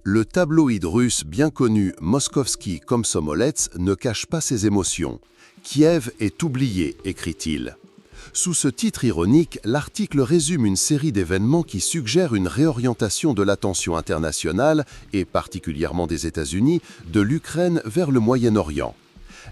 Le tabloïd russe bien connu Moskovski Komsomolets ne cache pas ses émotions. Kiev est oublié, écrit-il. Sous ce titre ironique, l'article résume une série d'événements qui suggèrent une réorientation de l'attention internationale, et particulièrement des États-Unis, de l'Ukraine vers le Moyen-Orient.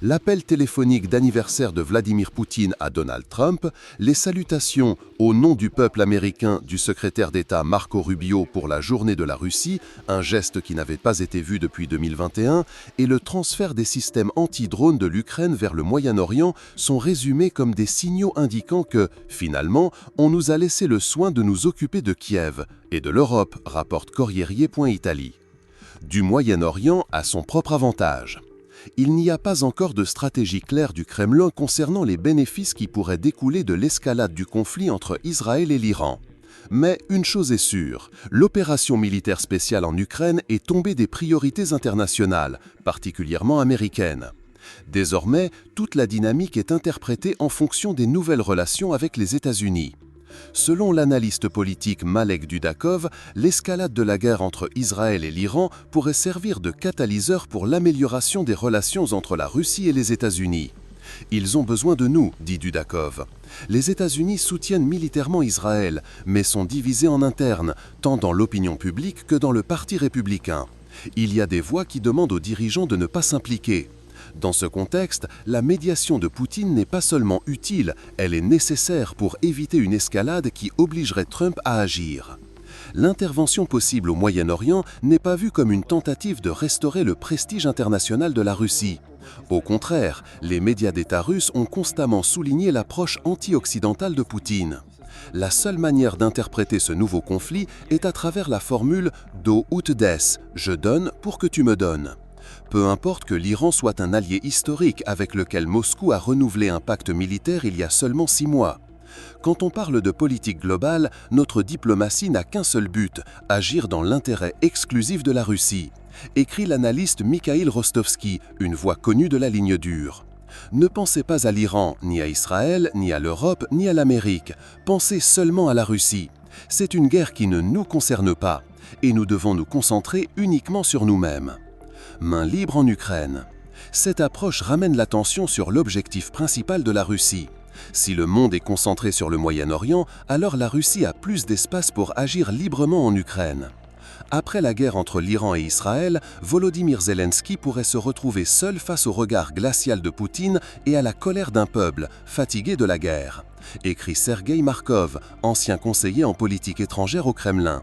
L'appel téléphonique d'anniversaire de Vladimir Poutine à Donald Trump, les salutations au nom du peuple américain du secrétaire d'État Marco Rubio pour la journée de la Russie, un geste qui n'avait pas été vu depuis 2021, et le transfert des systèmes anti-drones de l'Ukraine vers le Moyen-Orient sont résumés comme des signaux indiquant que, finalement, on nous a laissé le soin de nous occuper de Kiev et de l'Europe, rapporte Corriere.Italie. Du Moyen-Orient à son propre avantage. Il n'y a pas encore de stratégie claire du Kremlin concernant les bénéfices qui pourraient découler de l'escalade du conflit entre Israël et l'Iran. Mais une chose est sûre, l'opération militaire spéciale en Ukraine est tombée des priorités internationales, particulièrement américaines. Désormais, toute la dynamique est interprétée en fonction des nouvelles relations avec les États-Unis. Selon l'analyste politique Malek Dudakov, l'escalade de la guerre entre Israël et l'Iran pourrait servir de catalyseur pour l'amélioration des relations entre la Russie et les États-Unis. Ils ont besoin de nous, dit Dudakov. Les États-Unis soutiennent militairement Israël, mais sont divisés en interne, tant dans l'opinion publique que dans le Parti républicain. Il y a des voix qui demandent aux dirigeants de ne pas s'impliquer. Dans ce contexte, la médiation de Poutine n'est pas seulement utile, elle est nécessaire pour éviter une escalade qui obligerait Trump à agir. L'intervention possible au Moyen-Orient n'est pas vue comme une tentative de restaurer le prestige international de la Russie. Au contraire, les médias d'État russes ont constamment souligné l'approche anti-occidentale de Poutine. La seule manière d'interpréter ce nouveau conflit est à travers la formule « do ut des », je donne pour que tu me donnes. Peu importe que l'Iran soit un allié historique avec lequel Moscou a renouvelé un pacte militaire il y a seulement 6 mois. Quand on parle de politique globale, notre diplomatie n'a qu'un seul but, agir dans l'intérêt exclusif de la Russie, écrit l'analyste Mikhail Rostovski, une voix connue de la ligne dure. Ne pensez pas à l'Iran, ni à Israël, ni à l'Europe, ni à l'Amérique. Pensez seulement à la Russie. C'est une guerre qui ne nous concerne pas, et nous devons nous concentrer uniquement sur nous-mêmes. Main libre en Ukraine. Cette approche ramène l'attention sur l'objectif principal de la Russie. Si le monde est concentré sur le Moyen-Orient, alors la Russie a plus d'espace pour agir librement en Ukraine. Après la guerre entre l'Iran et Israël, Volodymyr Zelensky pourrait se retrouver seul face au regard glacial de Poutine et à la colère d'un peuple, fatigué de la guerre, écrit Sergueï Markov, ancien conseiller en politique étrangère au Kremlin.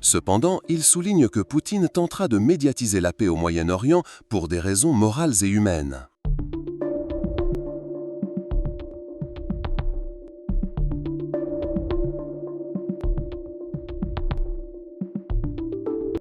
Cependant, il souligne que Poutine tentera de médiatiser la paix au Moyen-Orient pour des raisons morales et humaines.